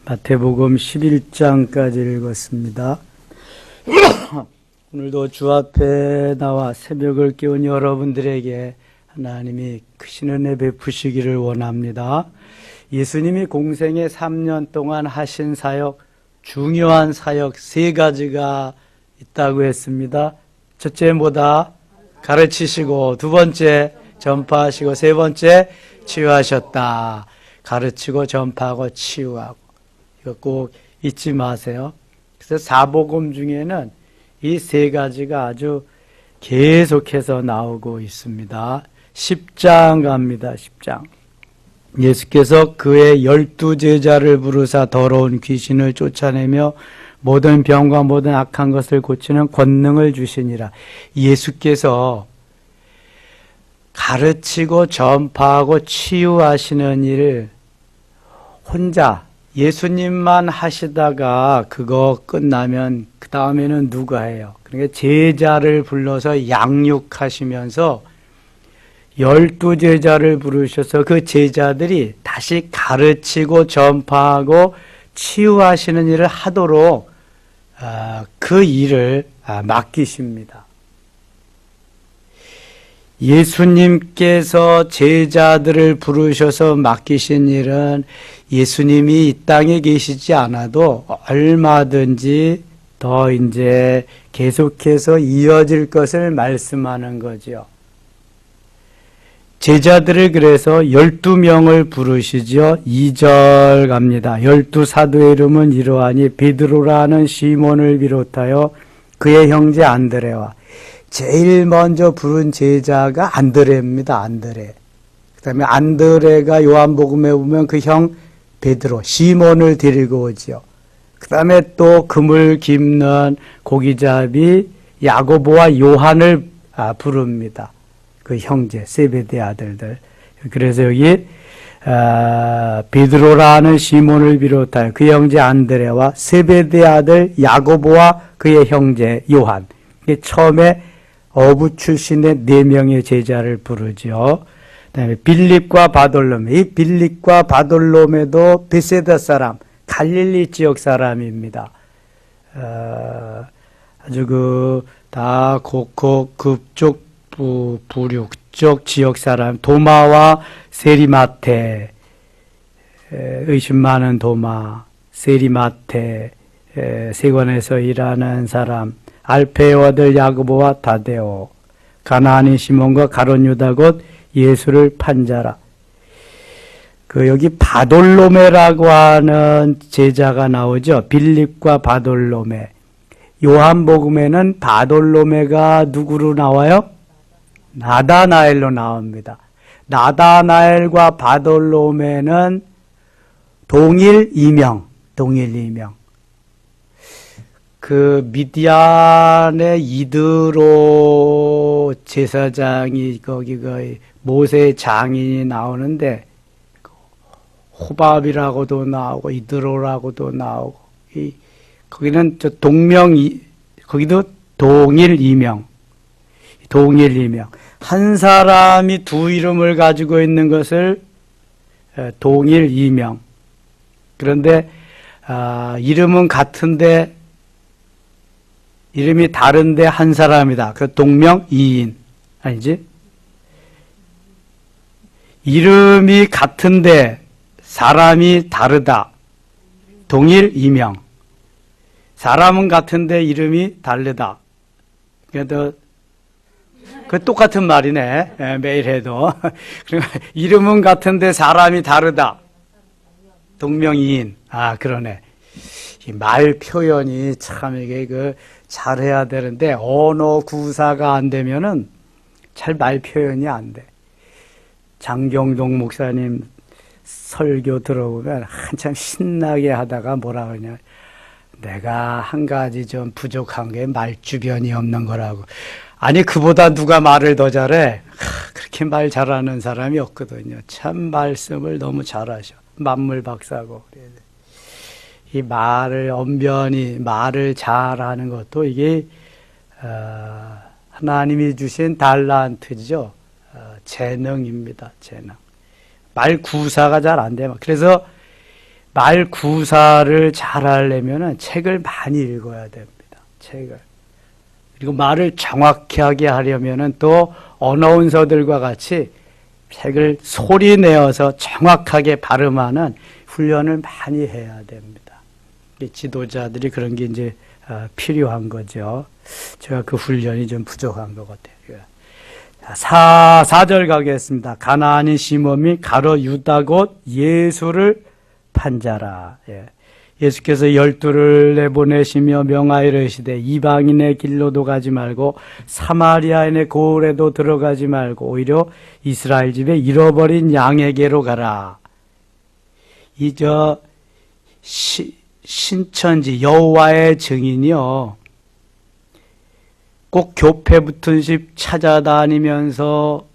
마태복음 11장까지 읽었습니다. 오늘도 주 앞에 나와 새벽을 깨운 여러분들에게 하나님이 크신 은혜 베푸시기를 원합니다. 예수님이 공생애 3년 동안 하신 사역, 중요한 사역 3가지가 있다고 했습니다. 첫째 뭐다? 가르치시고, 두 번째 전파하시고, 세 번째 치유하셨다. 가르치고 전파하고 치유하고. 이거 꼭 잊지 마세요. 그래서 사복음 중에는 이 3가지가 아주 계속해서 나오고 있습니다. 10장 갑니다. 10장. 예수께서 그의 12제자를 부르사 더러운 귀신을 쫓아내며 모든 병과 모든 악한 것을 고치는 권능을 주시니라. 예수께서 가르치고 전파하고 치유하시는 일을 혼자 예수님만 하시다가 그거 끝나면 그 다음에는 누가 해요? 그러니까 제자를 불러서 양육하시면서 12제자를 부르셔서 그 제자들이 다시 가르치고 전파하고 치유하시는 일을 하도록 그 일을 맡기십니다. 예수님께서 제자들을 부르셔서 맡기신 일은 예수님이 이 땅에 계시지 않아도 얼마든지 더 이제 계속해서 이어질 것을 말씀하는 거죠. 제자들을 그래서 12명을 부르시죠. 2절 갑니다. 12사도의 이름은 이러하니 베드로라는 시몬을 비롯하여 그의 형제 안드레와 제일 먼저 부른 제자가 안드레입니다. 안드레. 그 다음에 안드레가 요한복음에 보면 그 형 베드로, 시몬을 데리고 오죠. 그 다음에 또 그물 깁는 고기잡이 야고보와 요한을 부릅니다. 그 형제, 세베대 아들들. 그래서 여기 베드로라는 시몬을 비롯하여 그 형제 안드레와 세베대 아들 야고보와 그의 형제 요한. 처음에 어부 출신의 4명의 제자를 부르죠. 그다음에 빌립과 바돌로메. 이 빌립과 바돌로메도 베세다 사람, 갈릴리 지역 사람입니다. 아주 다 급쪽 부류 쪽 지역 사람. 도마와 세리마테, 의심 많은 도마, 세리마테, 세관에서 일하는 사람, 알페의 아들 야고보와 다데오, 가나안인 시몬과 가룟 유다 곧 예수를 판자라. 여기 바돌로메라고 하는 제자가 나오죠. 빌립과 바돌로메. 요한복음에는 바돌로메가 누구로 나와요? 나다나엘로 나옵니다. 나다나엘과 바돌로메는 동일 이명. 미디안의 이드로 제사장이 거기 모세 장인이 나오는데 호밥이라고도 나오고 이드로라고도 나오고 거기는 거기도 동일 이명. 한 사람이 두 이름을 가지고 있는 것을 동일 이명. 그런데 이름은 같은데 이름이 다른데 한 사람이다. 그 동명이인. 아니지? 이름이 같은데 사람이 다르다. 동일 이명. 사람은 같은데 이름이 다르다. 그러니까 그 똑같은 말이네. 매일 해도. 이름은 같은데 사람이 다르다. 동명이인. 그러네. 이 말 표현이 참 이게 잘해야 되는데 언어 구사가 안 되면은 잘 말 표현이 안 돼. 장경동 목사님 설교 들어보면 한참 신나게 하다가 뭐라 그러냐. 내가 한 가지 좀 부족한 게 말주변이 없는 거라고. 아니 그보다 누가 말을 더 잘해? 그렇게 말 잘하는 사람이 없거든요. 참 말씀을 너무 잘하셔. 만물 박사고. 이 언변히 말을 잘하는 것도 이게 하나님이 주신 달란트죠. 재능입니다. 재능. 말 구사가 잘 안 돼요. 그래서 말 구사를 잘 하려면 책을 많이 읽어야 됩니다. 책을. 그리고 말을 정확하게 하려면 또 어나운서들과 같이 책을 소리 내어서 정확하게 발음하는 훈련을 많이 해야 됩니다. 지도자들이 그런 게 이제 필요한 거죠. 제가 그 훈련이 좀 부족한 것 같아요. 4절 가겠습니다. 가나안인 시몬이 가로 유다 곧 예수를 판자라. 예수께서 12를 내보내시며 명하이르시되 이방인의 길로도 가지 말고 사마리아인의 고을에도 들어가지 말고 오히려 이스라엘 집에 잃어버린 양에게로 가라. 신천지 여호와의 증인이요, 꼭 교패 붙은 집 찾아다니면서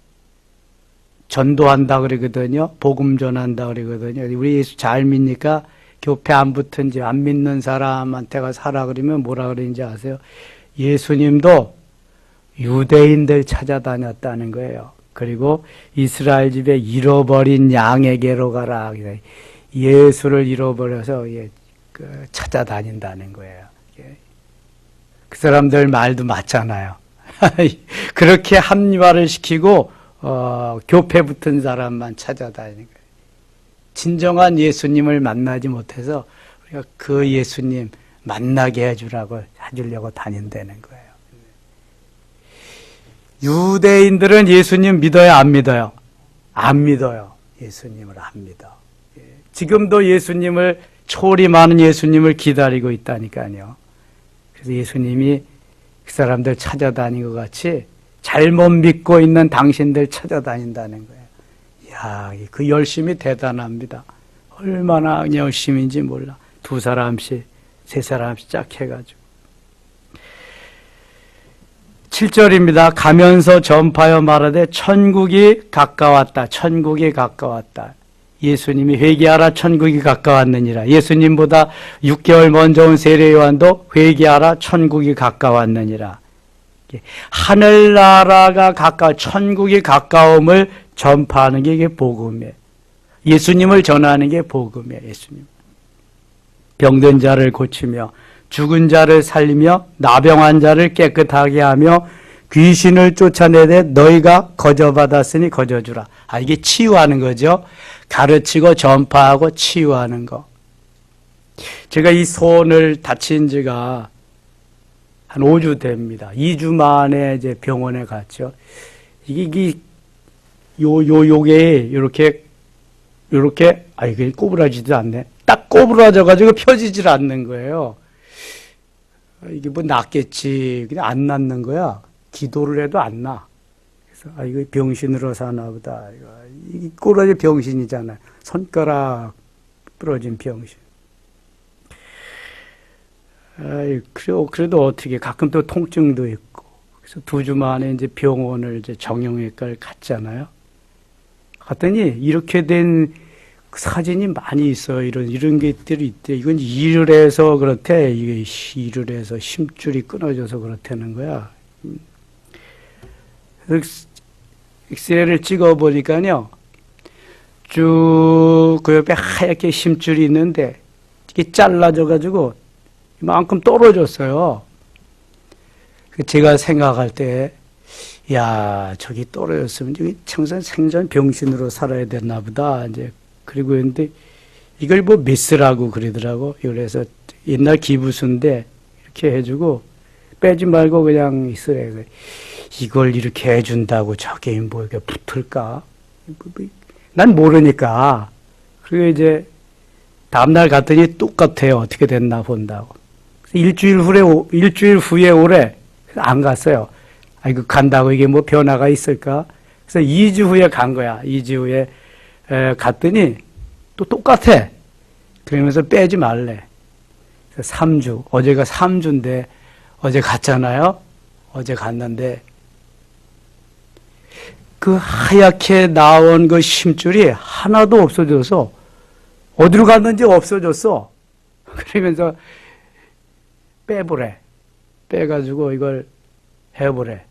전도한다 그러거든요. 복음 전한다 그러거든요. 우리 예수 잘 믿니까? 교패 안 붙은 집, 안 믿는 사람한테 가서 하라 그러면 뭐라 그러는지 아세요? 예수님도 유대인들 찾아다녔다는 거예요. 그리고 이스라엘 집에 잃어버린 양에게로 가라. 예수를 잃어버려서 찾아다닌다는 거예요. 그 사람들 말도 맞잖아요. 그렇게 합리화를 시키고 교패 붙은 사람만 찾아다니는 거예요. 진정한 예수님을 만나지 못해서 우리가 그 예수님 만나게 해주려고 다닌다는 거예요. 유대인들은 예수님 믿어요, 안 믿어요? 안 믿어요. 예수님을 안 믿어. 지금도 예수님을, 초리 많은 예수님을 기다리고 있다니까요. 그래서 예수님이 그 사람들 찾아다닌 것 같이 잘못 믿고 있는 당신들 찾아다닌다는 거예요. 이야, 그 열심이 대단합니다. 얼마나 열심인지 몰라. 2사람씩, 3사람씩 짝 해가지고. 7절입니다. 가면서 전파하여 말하되 천국이 가까웠다. 천국이 가까웠다. 예수님이 회개하라 천국이 가까웠느니라. 예수님보다 6개월 먼저 온 세례 요한도 회개하라 천국이 가까웠느니라. 하늘나라가 천국이 가까움을 전파하는 게 이게 복음이에요. 예수님을 전하는 게 복음이에요. 예수님. 병든 자를 고치며 죽은 자를 살리며 나병한 자를 깨끗하게 하며 귀신을 쫓아내되 너희가 거저받았으니 거저주라. 이게 치유하는 거죠. 가르치고 전파하고 치유하는 거. 제가 이 손을 다친 지가 한 5주 됩니다. 2주 만에 이제 병원에 갔죠. 이게 요게 이게 꼬부라지도 않네. 딱 꼬부라져가지고 펴지질 않는 거예요. 이게 뭐 낫겠지. 그냥 안 낫는 거야. 기도를 해도 안 나. 그래서 이거 병신으로 사나 보다. 이게 꼬라지 병신이잖아요. 손가락 부러진 병신. 그래도 어떻게, 가끔 또 통증도 있고. 그래서 2주 만에 이제 병원을 이제 정형외과를 갔잖아요. 갔더니 이렇게 된 사진이 많이 있어요. 이런 것들이 있대. 이건 일을 해서 그렇대. 이게 일을 해서 심줄이 끊어져서 그렇다는 거야. 엑스레이를 찍어보니까요, 쭉 그 옆에 하얗게 심줄이 있는데 이게 잘라져가지고 이만큼 떨어졌어요. 제가 생각할 때, 야, 저기 떨어졌으면 청산 생전 병신으로 살아야 됐나 보다. 이제 그리고 했는데 이걸 뭐 메스라고 그러더라고. 그래서 옛날 기부수인데 이렇게 해주고 빼지 말고 그냥 있으래. 이걸 이렇게 해준다고 저게 뭐 이렇게 붙을까? 난 모르니까. 그리고 이제 다음날 갔더니 똑같아요. 어떻게 됐나 본다고. 일주일 후에 오래 안 갔어요. 아이고, 간다고 이게 뭐 변화가 있을까? 그래서 2주 후에 간 거야. 2주 후에 갔더니 또 똑같아. 그러면서 빼지 말래. 그래서 3주. 어제가 3주인데 어제 갔잖아요. 어제 갔는데 그 하얗게 나온 그 심줄이 하나도 없어져서 어디로 갔는지 없어졌어. 그러면서 빼보래. 빼가지고 이걸 해보래.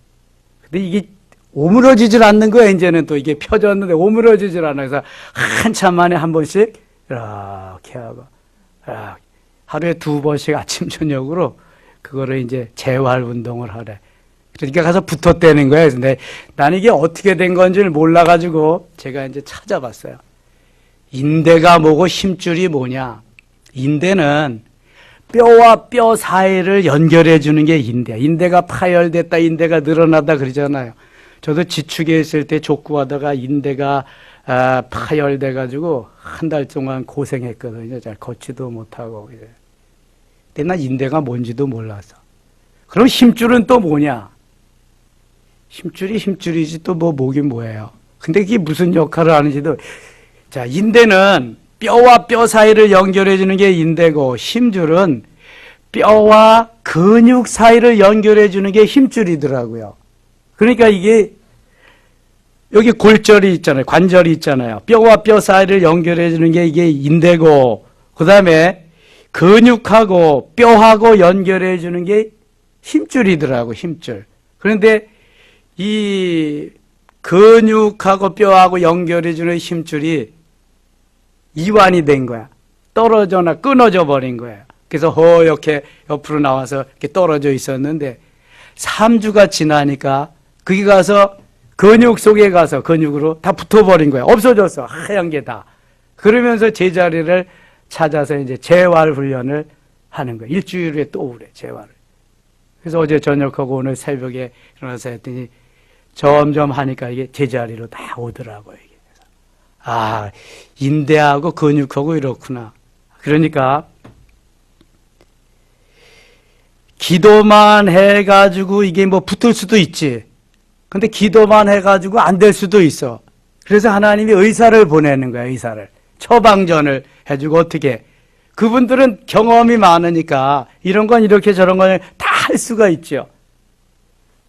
근데 이게 오므러지질 않는 거야. 이제는 또 이게 펴졌는데 오므러지질 않아. 그래서 한참 만에 한 번씩 이렇게 하고, 이렇게. 하루에 2번씩 아침, 저녁으로 그거를 이제 재활 운동을 하래. 그러니까 가서 붙었다는 거예요. 근데 나는 이게 어떻게 된 건지를 몰라가지고 제가 이제 찾아봤어요. 인대가 뭐고 힘줄이 뭐냐. 인대는 뼈와 뼈 사이를 연결해 주는 게 인대야. 인대가 파열됐다, 인대가 늘어나다 그러잖아요. 저도 지축에 있을 때 족구하다가 인대가 파열돼가지고 한 달 동안 고생했거든요. 잘 걷지도 못하고. 근데 난 인대가 뭔지도 몰라서. 그럼 힘줄은 또 뭐냐? 힘줄이 힘줄이지 또 뭐 뭐긴 뭐예요. 근데 이게 무슨 역할을 하는지도. 자, 인대는 뼈와 뼈 사이를 연결해 주는 게 인대고, 힘줄은 뼈와 근육 사이를 연결해 주는 게 힘줄이더라고요. 그러니까 이게 여기 골절이 있잖아요. 관절이 있잖아요. 뼈와 뼈 사이를 연결해 주는 게 이게 인대고, 그 다음에 근육하고 뼈하고 연결해 주는 게 힘줄이더라고, 힘줄. 그런데 이 근육하고 뼈하고 연결해 주는 힘줄이 이완이 된 거야. 떨어져나 끊어져 버린 거예요. 그래서 허옇게 옆으로 나와서 이렇게 떨어져 있었는데 3주가 지나니까 그게 가서 근육 속에 가서 근육으로 다 붙어버린 거야. 없어졌어. 하얀 게 다. 그러면서 제자리를 찾아서 이제 재활 훈련을 하는 거야. 일주일에 또 오래, 재활을. 그래서 어제 저녁하고 오늘 새벽에 일어나서 했더니 점점 하니까 이게 제자리로 다 오더라고요. 이게. 아, 인대하고 근육하고 이렇구나. 그러니까 기도만 해가지고 이게 뭐 붙을 수도 있지. 근데 기도만 해가지고 안 될 수도 있어. 그래서 하나님이 의사를 보내는 거야, 의사를. 처방전을 해주고 어떻게. 그분들은 경험이 많으니까 이런 건 이렇게 저런 건 다 할 수가 있죠.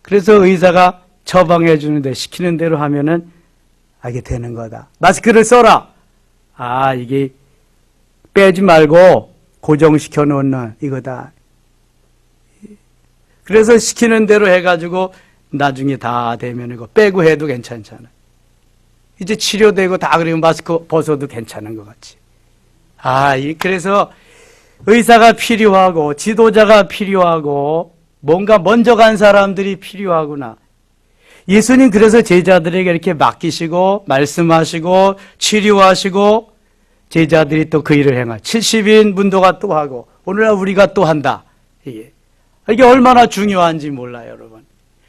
그래서 의사가 처방해 주는데 시키는 대로 하면은 이게 되는 거다. 마스크를 써라. 아, 이게 빼지 말고 고정시켜 놓는 이거다. 그래서 시키는 대로 해가지고 나중에 다 되면 이거 빼고 해도 괜찮잖아. 이제 치료되고 다 그러면 마스크 벗어도 괜찮은 것 같지. 그래서 의사가 필요하고 지도자가 필요하고 뭔가 먼저 간 사람들이 필요하구나. 예수님 그래서 제자들에게 이렇게 맡기시고 말씀하시고 치료하시고 제자들이 또 그 일을 행하. 70인 문도가 또 하고 오늘날 우리가 또 한다. 이게 얼마나 중요한지 몰라요, 여러분.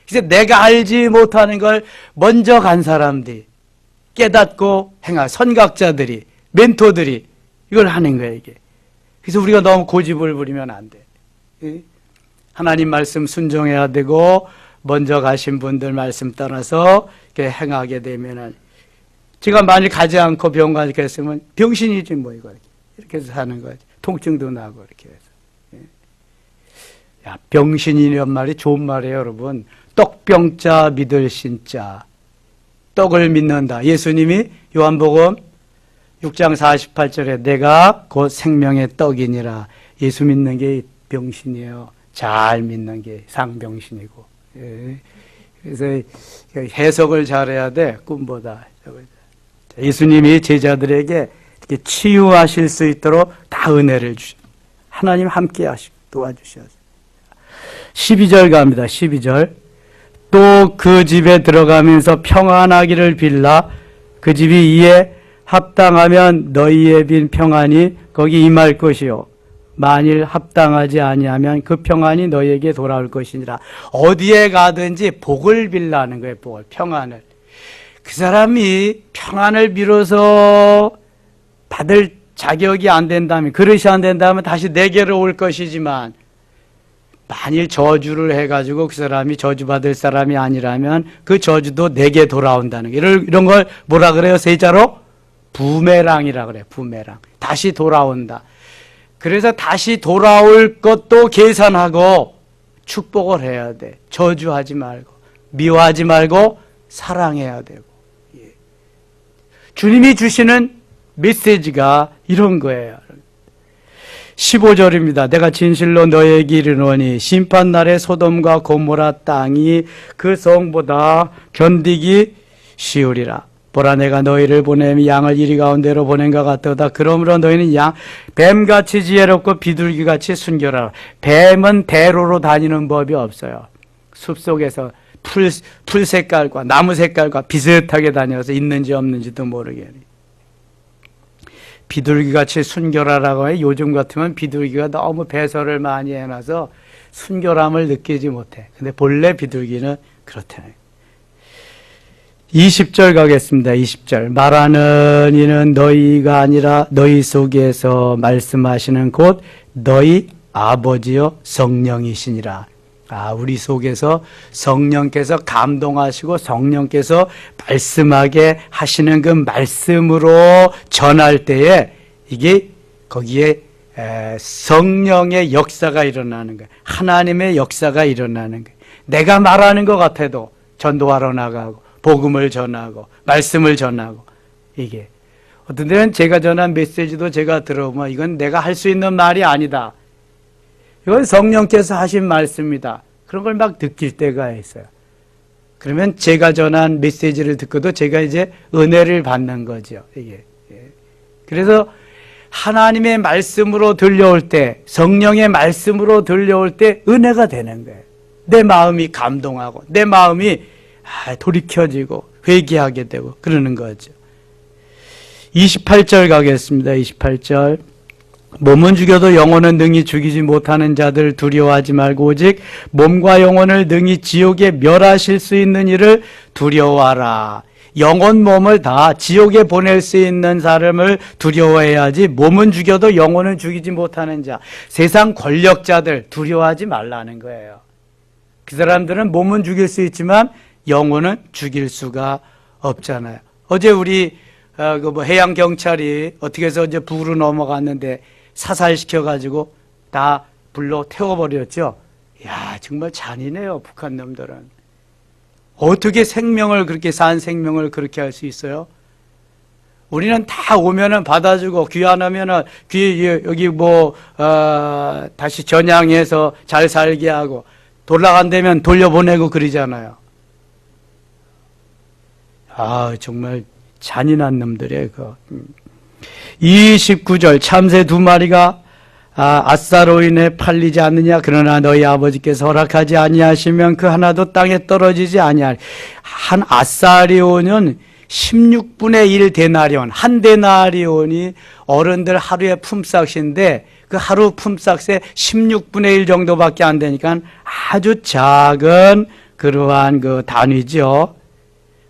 그래서 내가 알지 못하는 걸 먼저 간 사람들이 깨닫고 행할 선각자들이 멘토들이 이걸 하는 거예요, 이게. 그래서 우리가 너무 고집을 부리면 안 돼. 하나님 말씀 순종해야 되고 먼저 가신 분들 말씀 따라서 이렇게 행하게 되면은 제가 만일 가지 않고 병원 가게 했으면 병신이지 뭐 이렇게 해서 사는 거지. 통증도 나고 이렇게 해서. 야, 병신이란 말이 좋은 말이에요, 여러분. 떡병자 믿을 신자. 떡을 믿는다. 예수님이 요한복음 6장 48절에 내가 곧 생명의 떡이니라. 예수 믿는 게 병신이에요. 잘 믿는 게 상병신이고. 그래서 해석을 잘해야 돼. 꿈보다. 예수님이 제자들에게 이렇게 치유하실 수 있도록 다 은혜를 주셔. 하나님 함께 하시고 도와주셔서. 12절 갑니다. 12절. 또 그 집에 들어가면서 평안하기를 빌라. 그 집이 이에 합당하면 너희의 빈 평안이 거기 임할 것이요. 만일 합당하지 아니하면 그 평안이 너희에게 돌아올 것이니라. 어디에 가든지 복을 빌라는 거예요. 복을, 평안을. 그 사람이 평안을 빌어서 받을 자격이 안 된다면, 그릇이 안 된다면 다시 내게로 올 것이지만 만일 저주를 해가지고 그 사람이 저주받을 사람이 아니라면 그 저주도 내게 돌아온다는 거. 이런 걸 뭐라 그래요? 세자로? 부메랑이라 그래요. 부메랑. 다시 돌아온다. 그래서 다시 돌아올 것도 계산하고 축복을 해야 돼. 저주하지 말고, 미워하지 말고 사랑해야 되고. 주님이 주시는 메시지가 이런 거예요. 15절입니다. 내가 진실로 너에게 이르노니 심판날에 소돔과 고모라 땅이 그 성보다 견디기 쉬우리라. 보라 내가 너희를 보내면 양을 이리 가운데로 보낸 것 같도다. 그러므로 너희는 뱀같이 지혜롭고 비둘기같이 순결하라. 뱀은 대로로 다니는 법이 없어요. 숲속에서 풀 색깔과 나무 색깔과 비슷하게 다녀서 있는지 없는지도 모르게. 비둘기같이 순결하라고 해. 요즘 같으면 비둘기가 너무 배설을 많이 해놔서 순결함을 느끼지 못해. 근데 본래 비둘기는 그렇다네. 20절 가겠습니다. 20절. 말하는 이는 너희가 아니라 너희 속에서 말씀하시는 곧 너희 아버지여 성령이시니라. 우리 속에서 성령께서 감동하시고 성령께서 말씀하게 하시는 그 말씀으로 전할 때에 이게 거기에 성령의 역사가 일어나는 거예요. 하나님의 역사가 일어나는 거예요. 내가 말하는 것 같아도 전도하러 나가고 복음을 전하고 말씀을 전하고 이게 어떤 때는 제가 전한 메시지도 제가 들어보면 이건 내가 할 수 있는 말이 아니다. 이건 성령께서 하신 말씀이다. 그런 걸 막 느낄 때가 있어요. 그러면 제가 전한 메시지를 듣고도 제가 이제 은혜를 받는 거죠. 이게. 그래서 하나님의 말씀으로 들려올 때, 성령의 말씀으로 들려올 때 은혜가 되는 거예요. 내 마음이 감동하고, 내 마음이 돌이켜지고, 회개하게 되고, 그러는 거죠. 28절 가겠습니다. 28절. 몸은 죽여도 영혼은 능히 죽이지 못하는 자들 두려워하지 말고 오직 몸과 영혼을 능히 지옥에 멸하실 수 있는 이를 두려워하라. 영혼 몸을 다 지옥에 보낼 수 있는 사람을 두려워해야지. 몸은 죽여도 영혼은 죽이지 못하는 자, 세상 권력자들 두려워하지 말라는 거예요. 그 사람들은 몸은 죽일 수 있지만 영혼은 죽일 수가 없잖아요. 어제 우리 해양 경찰이 어떻게 해서 이제 북으로 넘어갔는데 사살시켜가지고 다 불로 태워버렸죠. 야, 정말 잔인해요, 북한 놈들은. 어떻게 생명을 그렇게 산 생명을 그렇게 할 수 있어요? 우리는 다 오면은 받아주고 귀환하면은 여기 다시 전향해서 잘 살게 하고 돌아간다면 돌려보내고 그러잖아요. 정말 잔인한 놈들이에요, 그거. 29절. 참새 2마리가 아싸로 인해 팔리지 않느냐. 그러나 너희 아버지께서 허락하지 아니하시면 그 하나도 땅에 떨어지지 아니하리. 한 아싸리온은 16분의 1 데나리온. 한 데나리온이 어른들 하루의 품삯인데 그 하루 품삯의 16분의 1 정도밖에 안 되니까 아주 작은 그러한 그 단위죠.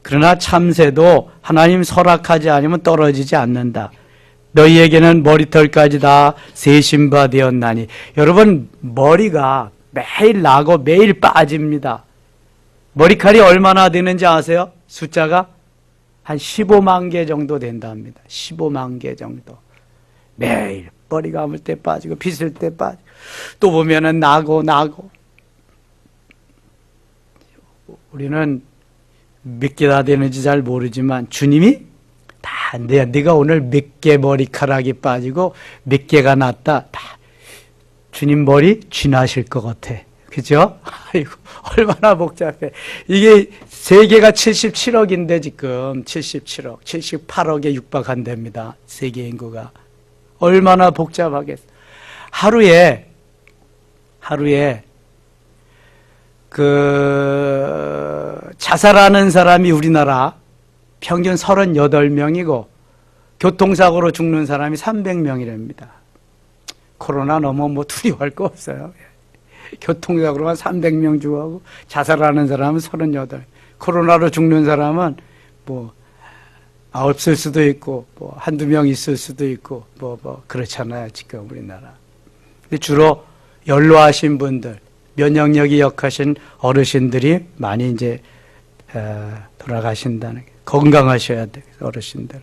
그러나 참새도 하나님 허락하지 않으면 떨어지지 않는다. 너희에게는 머리털까지 다 세신 바 되었나니. 여러분, 머리가 매일 나고 매일 빠집니다. 머리칼이 얼마나 되는지 아세요? 숫자가 한 15만 개 정도 된답니다. 15만 개 정도. 매일 머리 감을 때 빠지고 빗을 때 빠지고 또 보면은 나고. 우리는 몇 개나 되는지 잘 모르지만 주님이 다 네가 오늘 몇 개 머리카락이 빠지고 몇 개가 났다. 다 주님 머리 쥐나실 것 같아. 그죠? 아이고, 얼마나 복잡해. 이게 세계가 77억인데 지금 77억, 78억에 육박한답니다. 세계 인구가. 얼마나 복잡하겠어. 하루에 자살하는 사람이 우리나라 평균 38명이고 교통사고로 죽는 사람이 300명이랍니다. 코로나 너무 두려워할 거 없어요. 교통사고로만 300명 죽어가고 자살하는 사람은 38. 코로나로 죽는 사람은 없을 수도 있고 한두 명 있을 수도 있고 그렇잖아요, 지금 우리나라. 근데 주로 연로하신 분들, 면역력이 약하신 어르신들이 많이 이제 돌아가신다는 게. 건강하셔야 돼요, 어르신들은.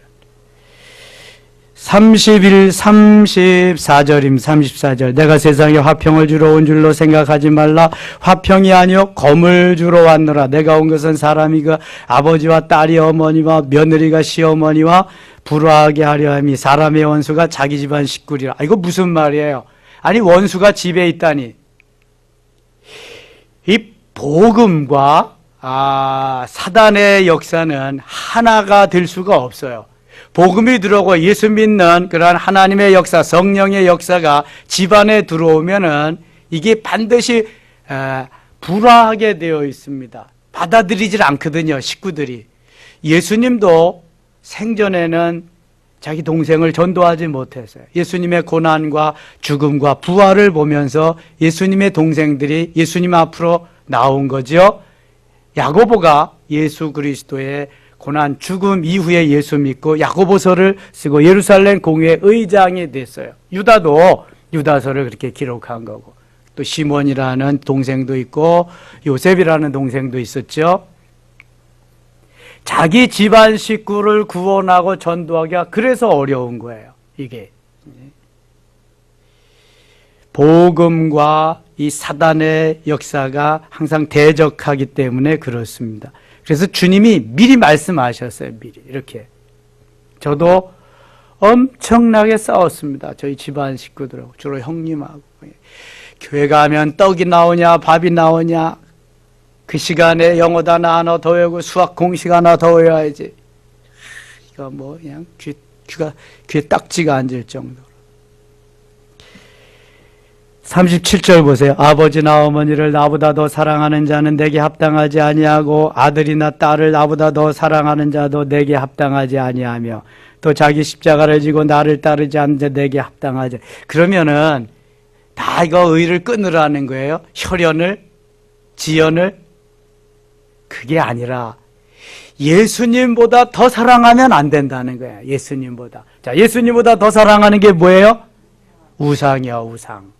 34절입니다. 내가 세상에 화평을 주러 온 줄로 생각하지 말라. 화평이 아니요 검을 주러 왔노라. 내가 온 것은 사람이 그 아버지와 딸이 어머니와 며느리가 시어머니와 불화하게 하려 함이 사람의 원수가 자기 집안 식구리라. 이거 무슨 말이에요? 아니, 원수가 집에 있다니. 이 복음과 사단의 역사는 하나가 될 수가 없어요. 복음이 들어오고 예수 믿는 그러한 하나님의 역사, 성령의 역사가 집안에 들어오면은 이게 반드시 불화하게 되어 있습니다. 받아들이질 않거든요, 식구들이. 예수님도 생전에는 자기 동생을 전도하지 못했어요. 예수님의 고난과 죽음과 부활을 보면서 예수님의 동생들이 예수님 앞으로 나온 거죠. 야고보가 예수 그리스도의 고난 죽음 이후에 예수 믿고 야고보서를 쓰고 예루살렘 공회의 의장이 됐어요. 유다도 유다서를 그렇게 기록한 거고, 또 시몬이라는 동생도 있고 요셉이라는 동생도 있었죠. 자기 집안 식구를 구원하고 전도하기가 그래서 어려운 거예요. 이게 복음과 이 사단의 역사가 항상 대적하기 때문에 그렇습니다. 그래서 주님이 미리 말씀하셨어요. 미리 이렇게. 저도 엄청나게 싸웠습니다. 저희 집안 식구들하고, 주로 형님하고. 교회 가면 떡이 나오냐 밥이 나오냐, 그 시간에 영어도 하나 더 외우고 수학 공식 하나 더 외워야지. 이거 뭐 그냥 귀에 딱지가 앉을 정도로. 37절 보세요. 아버지나 어머니를 나보다 더 사랑하는 자는 내게 합당하지 아니하고 아들이나 딸을 나보다 더 사랑하는 자도 내게 합당하지 아니하며 또 자기 십자가를 지고 나를 따르지 않는 자 내게 합당하지. 그러면은 다 이거 의를 끊으라는 거예요. 혈연을, 지연을. 그게 아니라 예수님보다 더 사랑하면 안 된다는 거예요. 예수님보다. 자, 예수님보다 더 사랑하는 게 뭐예요? 우상이요, 우상.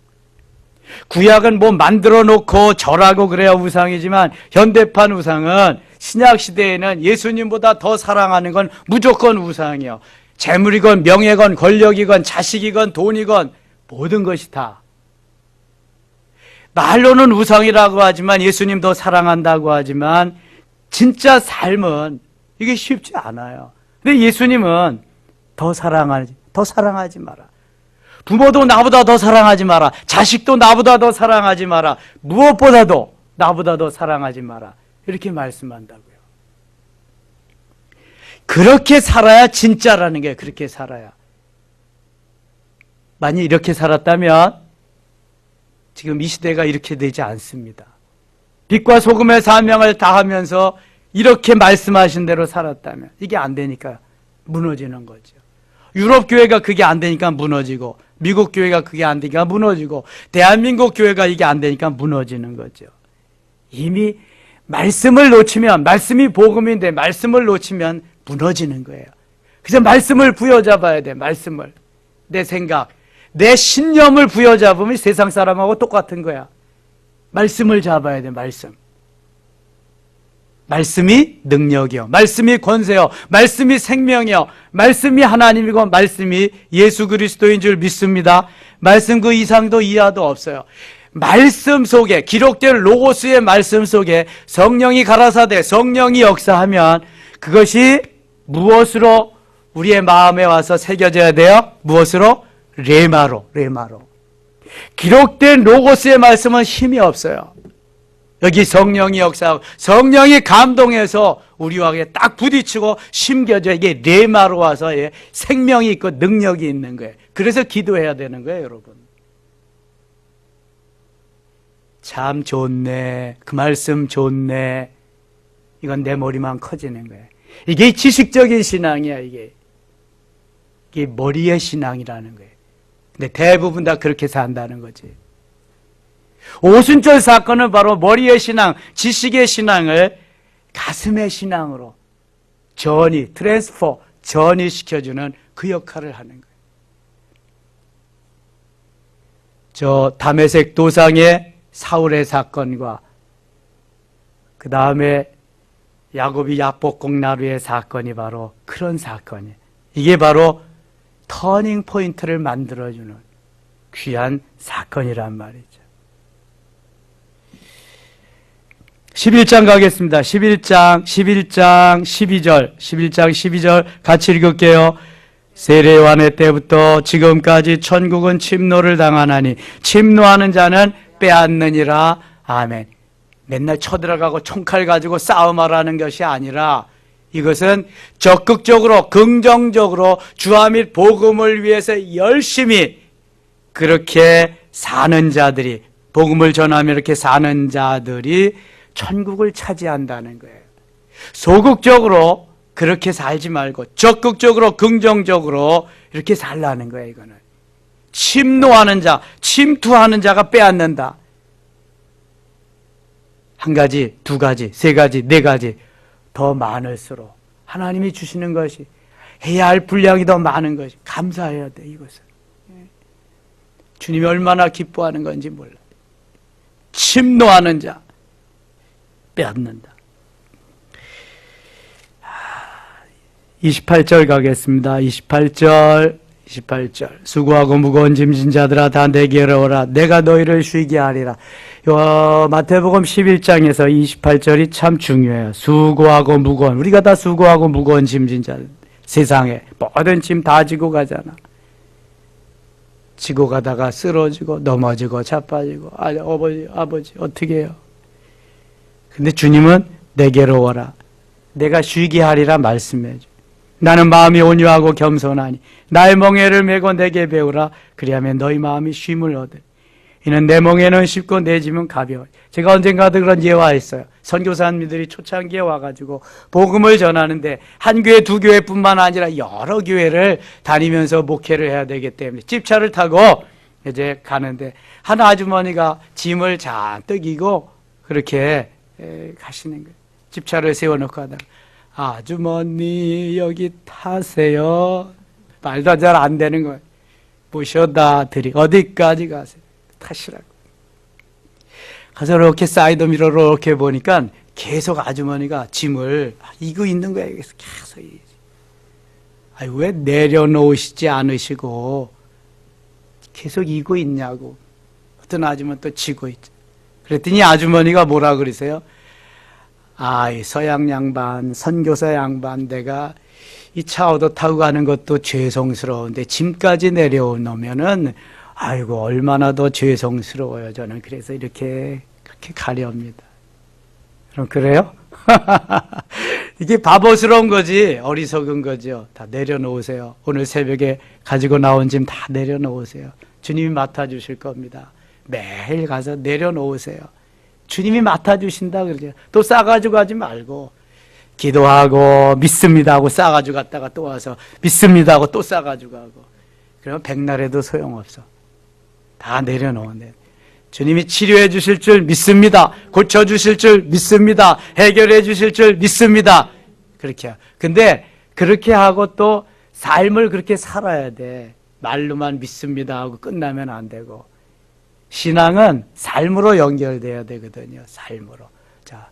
구약은 뭐 만들어 놓고 절하고 그래야 우상이지만 현대판 우상은, 신약 시대에는 예수님보다 더 사랑하는 건 무조건 우상이요. 재물이건 명예건 권력이건 자식이건 돈이건 모든 것이 다. 말로는 우상이라고 하지만 예수님 더 사랑한다고 하지만 진짜 삶은 이게 쉽지 않아요. 근데 예수님은 더 사랑하지 마라. 부모도 나보다 더 사랑하지 마라. 자식도 나보다 더 사랑하지 마라. 무엇보다도 나보다 더 사랑하지 마라. 이렇게 말씀한다고요. 그렇게 살아야 진짜라는 거예요. 그렇게 살아야. 만약 이렇게 살았다면 지금 이 시대가 이렇게 되지 않습니다. 빛과 소금의 사명을 다하면서 이렇게 말씀하신 대로 살았다면 이게 안 되니까 무너지는 거죠. 유럽 교회가 그게 안 되니까 무너지고, 미국 교회가 그게 안 되니까 무너지고, 대한민국 교회가 이게 안 되니까 무너지는 거죠. 이미 말씀을 놓치면, 말씀이 복음인데 말씀을 놓치면 무너지는 거예요. 그래서 말씀을 부여잡아야 돼. 말씀을. 내 생각, 내 신념을 부여잡으면 세상 사람하고 똑같은 거야. 말씀을 잡아야 돼. 말씀. 말씀이 능력이요, 말씀이 권세요, 말씀이 생명이요, 말씀이 하나님이고 말씀이 예수 그리스도인 줄 믿습니다. 말씀 그 이상도 이하도 없어요. 말씀 속에, 기록된 로고스의 말씀 속에 성령이 가라사대, 성령이 역사하면 그것이 무엇으로 우리의 마음에 와서 새겨져야 돼요? 무엇으로? 레마로. 기록된 로고스의 말씀은 힘이 없어요. 여기 성령이 역사하고 성령이 감동해서 우리와 딱 부딪히고 심겨져, 이게 레마로 와서 생명이 있고 능력이 있는 거예요. 그래서 기도해야 되는 거예요, 여러분. 참 좋네, 그 말씀 좋네. 이건 내 머리만 커지는 거예요. 이게 지식적인 신앙이야. 이게 머리의 신앙이라는 거예요. 근데 대부분 다 그렇게 산다는 거지. 오순절 사건은 바로 머리의 신앙, 지식의 신앙을 가슴의 신앙으로 전이시켜주는 그 역할을 하는 거예요. 저 다메섹 도상의 사울의 사건과 그 다음에 야곱이 야복곡 나루의 사건이 바로 그런 사건이에요. 이게 바로 터닝 포인트를 만들어주는 귀한 사건이란 말이죠. 11장 가겠습니다. 11장 12절 같이 읽을게요. 세례요한의 때부터 지금까지 천국은 침노를 당하나니 침노하는 자는 빼앗느니라. 아멘. 맨날 쳐들어가고 총칼 가지고 싸움하라는 것이 아니라 이것은 적극적으로 긍정적으로 주와 및 복음을 위해서 열심히 그렇게 사는 자들이, 복음을 전하며 이렇게 사는 자들이 천국을 차지한다는 거예요. 소극적으로 그렇게 살지 말고 적극적으로 긍정적으로 이렇게 살라는 거예요. 이거는 침노하는 자, 침투하는 자가 빼앗는다. 한 가지, 두 가지, 세 가지, 네 가지 더 많을수록 하나님이 주시는 것이, 해야 할 분량이 더 많은 것이, 감사해야 돼. 이것은 주님이 얼마나 기뻐하는 건지 몰라. 침노하는 자 빼앗는다. 28절 가겠습니다. 28절 수고하고 무거운 짐진 자들아 다 내게로 오라. 내가 너희를 쉬게 하리라. 마태복음 11장에서 28절이 참 중요해요. 수고하고 무거운, 우리가 다 수고하고 무거운 짐진 자들, 세상에 모든 짐 다 지고 가잖아. 지고 가다가 쓰러지고 넘어지고 자빠지고, 아버지 어떻게 해요? 근데 주님은 내게로 오라. 내가 쉬게 하리라 말씀해 줘. 나는 마음이 온유하고 겸손하니 나의 멍에를 메고 내게 배우라. 그리하면 너희 마음이 쉼을 얻으리. 이는 내 멍에는 쉽고 내 짐은 가벼워. 제가 언젠가도 그런 예화했어요. 선교사님들이 초창기에 와가지고 복음을 전하는데 한 교회 두 교회뿐만 아니라 여러 교회를 다니면서 목회를 해야 되기 때문에 집차를 타고 이제 가는데 한 아주머니가 짐을 잔뜩 이고 그렇게 가시는 거예요. 집차를 세워놓고 하다가 아주머니 여기 타세요. 말도 잘 안 되는 거예요. 모셔다 드리, 어디까지 가세요? 타시라고. 가서 이렇게 사이드 미러로 이렇게 보니까 계속 아주머니가 짐을 이고 있는 거예요. 그래서 계속 왜 내려놓으시지 않으시고 계속 이고 있냐고. 어떤 아주머니 또 지고 있죠. 그랬더니 아주머니가 뭐라 그러세요? 이 서양 양반, 선교사 양반, 내가 이 차오도 타고 가는 것도 죄송스러운데 짐까지 내려놓으면은 아이고 얼마나 더 죄송스러워요. 저는 그래서 그렇게 가려합니다. 그럼 그래요? 이게 바보스러운 거지, 어리석은 거죠. 다 내려놓으세요. 오늘 새벽에 가지고 나온 짐 다 내려놓으세요. 주님이 맡아주실 겁니다. 매일 가서 내려놓으세요. 주님이 맡아주신다 그러죠. 또 싸가지고 가지 말고 기도하고 믿습니다 하고 싸가지고 갔다가 또 와서 믿습니다 하고 또 싸가지고 가고, 그러면 백날에도 소용없어. 다 내려놓은데 주님이 치료해 주실 줄 믿습니다. 고쳐 주실 줄 믿습니다. 해결해 주실 줄 믿습니다. 그렇게 해요. 근데 그렇게 하고 또 삶을 그렇게 살아야 돼. 말로만 믿습니다 하고 끝나면 안 되고, 신앙은 삶으로 연결돼야 되거든요. 삶으로. 자,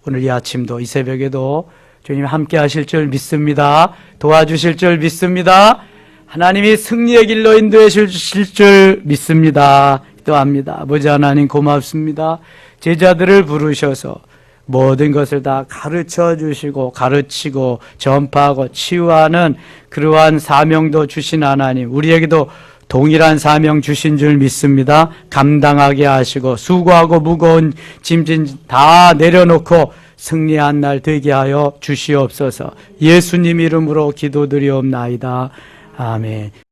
오늘 이 아침도 이 새벽에도 주님 함께 하실 줄 믿습니다. 도와주실 줄 믿습니다. 하나님이 승리의 길로 인도해 주실 줄 믿습니다. 기도합니다. 아버지 하나님 고맙습니다. 제자들을 부르셔서 모든 것을 다 가르쳐 주시고 가르치고 전파하고 치유하는 그러한 사명도 주신 하나님, 우리에게도 동일한 사명 주신 줄 믿습니다. 감당하게 하시고 수고하고 무거운 짐진 다 내려놓고 승리한 날 되게 하여 주시옵소서. 예수님 이름으로 기도드리옵나이다. 아멘.